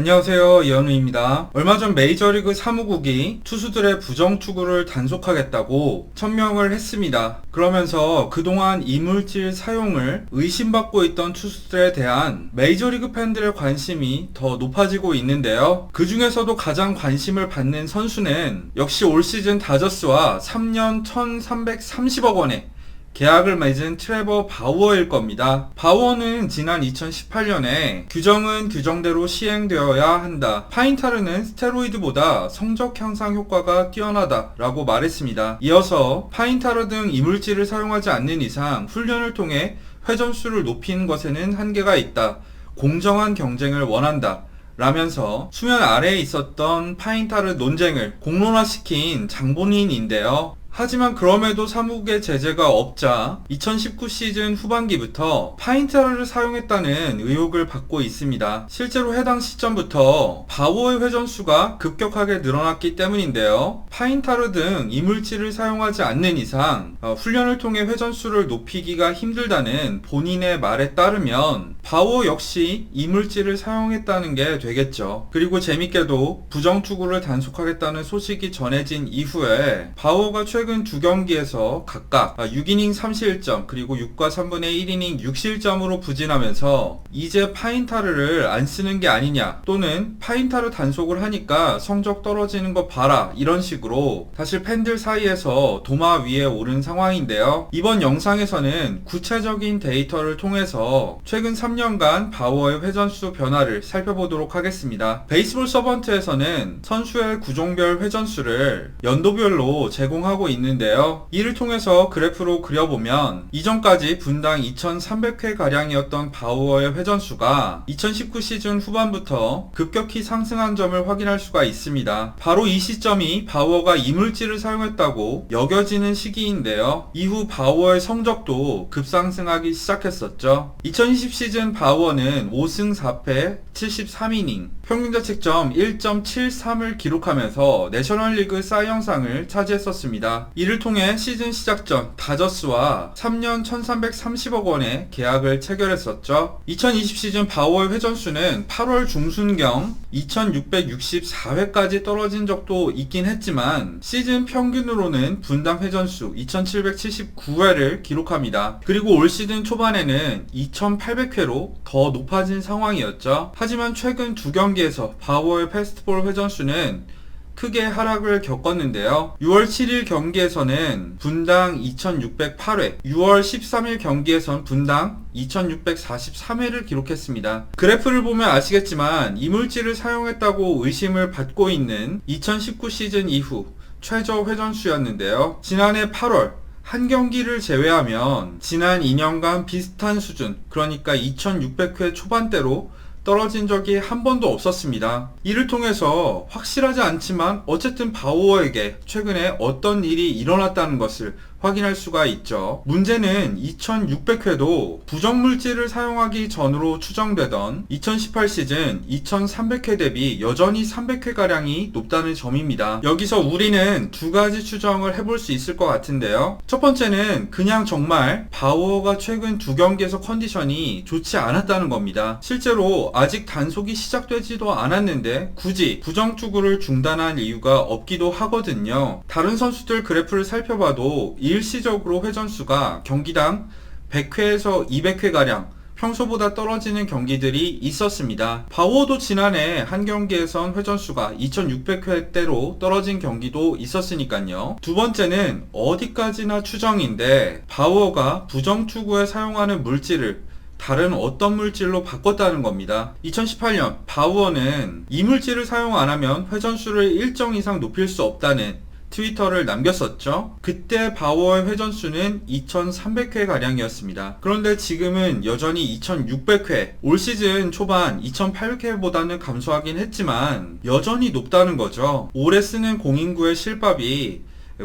안녕하세요, 이현우입니다. 얼마 전 메이저리그 사무국이 투수들의 부정투구를 단속하겠다고 천명을 했습니다. 그러면서 그동안 이물질 사용을 의심받고 있던 투수들에 대한 메이저리그 팬들의 관심이 더 높아지고 있는데요. 그 중에서도 가장 관심을 받는 선수는 역시 올 시즌 다저스와 3년 1330억 원의 계약을 맺은 트레버 바우어일 겁니다. 바우어는 지난 2018년에 규정은 규정대로 시행되어야 한다. 파인타르는 스테로이드보다 성적 향상 효과가 뛰어나다 라고 말했습니다. 이어서 파인타르 등 이물질을 사용하지 않는 이상 훈련을 통해 회전수를 높이는 것에는 한계가 있다. 공정한 경쟁을 원한다. 라면서 수면 아래에 있었던 파인타르 논쟁을 공론화시킨 장본인인데요. 하지만 그럼에도 사무국의 제재가 없자 2019 시즌 후반기부터 파인타르를 사용했다는 의혹을 받고 있습니다. 실제로 해당 시점부터 바우어의 회전수가 급격하게 늘어났기 때문인데요. 파인타르 등 이물질을 사용하지 않는 이상 훈련을 통해 회전수를 높이기가 힘들다는 본인의 말에 따르면 바우어 역시 이물질을 사용했다는 게 되겠죠. 그리고 재밌게도 부정투구를 단속하겠다는 소식이 전해진 이후에 바우어가 최근 두 경기에서 각각 6이닝 3실점 그리고 6과 3분의 1이닝 6실점으로 부진하면서 이제 파인타르를 안 쓰는 게 아니냐, 또는 파인타르 단속을 하니까 성적 떨어지는 거 봐라, 이런 식으로 사실 팬들 사이에서 도마 위에 오른 상황인데요. 이번 영상에서는 구체적인 데이터를 통해서 최근 3년간 바우어의 회전수 변화를 살펴보도록 하겠습니다. 베이스볼 서번트에서는 선수의 구종별 회전수를 연도별로 제공하고 있는데요. 이를 통해서 그래프로 그려보면 이전까지 분당 2300회 가량이었던 바우어의 회전수가 2019 시즌 후반부터 급격히 상승한 점을 확인할 수가 있습니다. 바로 이 시점이 바우어가 이물질을 사용했다고 여겨지는 시기인데요. 이후 바우어의 성적도 급상승하기 시작했었죠. 2020 시즌 바우어는 5승 4패 73이닝 평균자책점 1.73을 기록하면서 내셔널리그 사 영상을 차지했었습니다. 이를 통해 시즌 시작 전 다저스와 3년 1330억 원의 계약을 체결했었죠. 2020 시즌 바우어의 회전수는 8월 중순경 2664회까지 떨어진 적도 있긴 했지만 시즌 평균으로는 분당 회전수 2779회를 기록합니다. 그리고 올 시즌 초반에는 2800회로 더 높아진 상황이었죠. 하지만 최근 두 경기에서 바우어의 패스트볼 회전수는 크게 하락을 겪었는데요. 6월 7일 경기에서는 분당 2608회, 6월 13일 경기에선 분당 2643회를 기록했습니다. 그래프를 보면 아시겠지만 이물질을 사용했다고 의심을 받고 있는 2019 시즌 이후 최저 회전수였는데요. 지난해 8월 한 경기를 제외하면 지난 2년간 비슷한 수준, 그러니까 2600회 초반대로 떨어진 적이 한 번도 없었습니다. 이를 통해서 확실하지 않지만 어쨌든 바우어에게 최근에 어떤 일이 일어났다는 것을 확인할 수가 있죠. 문제는 2600회도 부정물질을 사용하기 전으로 추정되던 2018 시즌 2300회 대비 여전히 300회가량이 높다는 점입니다. 여기서 우리는 두 가지 추정을 해볼 수 있을 것 같은데요. 첫 번째는 그냥 정말 바우어가 최근 두 경기에서 컨디션이 좋지 않았다는 겁니다. 실제로 아직 단속이 시작되지도 않았는데 굳이 부정투구를 중단한 이유가 없기도 하거든요. 다른 선수들 그래프를 살펴봐도 일시적으로 회전수가 경기당 100회에서 200회가량 평소보다 떨어지는 경기들이 있었습니다. 바우어도 지난해 한 경기에선 회전수가 2600회대로 떨어진 경기도 있었으니까요. 두 번째는 어디까지나 추정인데 바우어가 부정투구에 사용하는 물질을 다른 어떤 물질로 바꿨다는 겁니다. 2018년 바우어는 이 물질을 사용 안 하면 회전수를 일정 이상 높일 수 없다는 트위터를 남겼었죠. 그때 바우어의 회전수는 2300회가량이었습니다. 그런데 지금은 여전히 2600회, 올 시즌 초반 2800회보다는 감소하긴 했지만 여전히 높다는 거죠. 올해 쓰는 공인구의 실밥이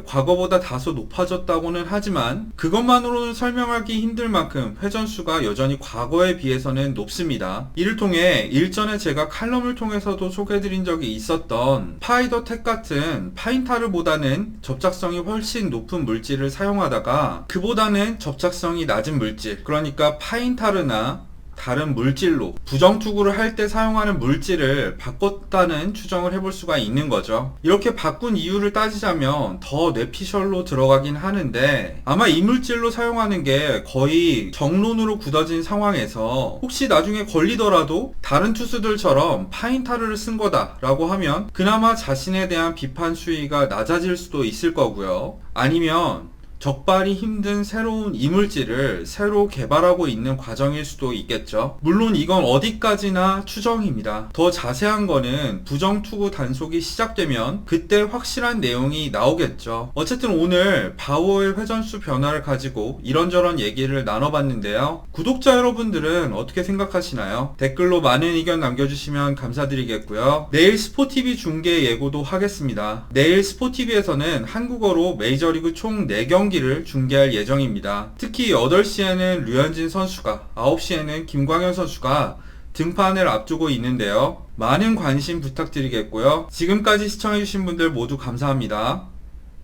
과거보다 다소 높아졌다고는 하지만 그것만으로는 설명하기 힘들 만큼 회전수가 여전히 과거에 비해서는 높습니다. 이를 통해 일전에 제가 칼럼을 통해서도 소개해드린 적이 있었던 파이더텍 같은 파인타르보다는 접착성이 훨씬 높은 물질을 사용하다가 그보다는 접착성이 낮은 물질, 그러니까 파인타르나 다른 물질로 부정투구를 할 때 사용하는 물질을 바꿨다는 추정을 해볼 수가 있는 거죠. 이렇게 바꾼 이유를 따지자면 더 뇌피셜로 들어가긴 하는데 아마 이 물질로 사용하는 게 거의 정론으로 굳어진 상황에서 혹시 나중에 걸리더라도 다른 투수들처럼 파인타르를 쓴 거다라고 하면 그나마 자신에 대한 비판 수위가 낮아질 수도 있을 거고요. 아니면 적발이 힘든 새로운 이물질을 새로 개발하고 있는 과정일 수도 있겠죠. 물론 이건 어디까지나 추정입니다. 더 자세한 거는 부정투구 단속이 시작되면 그때 확실한 내용이 나오겠죠. 어쨌든 오늘 바우어의 회전수 변화를 가지고 이런저런 얘기를 나눠봤는데요. 구독자 여러분들은 어떻게 생각하시나요? 댓글로 많은 의견 남겨주시면 감사드리겠고요. 내일 스포티비 중계 예고도 하겠습니다. 내일 스포티비에서는 한국어로 메이저리그 총 4경기를 중계할 예정입니다. 특히 8시에는 류현진 선수가, 9시에는 김광현 선수가 등판을 앞두고 있는데요. 많은 관심 부탁드리겠고요. 지금까지 시청해주신 분들 모두 감사합니다.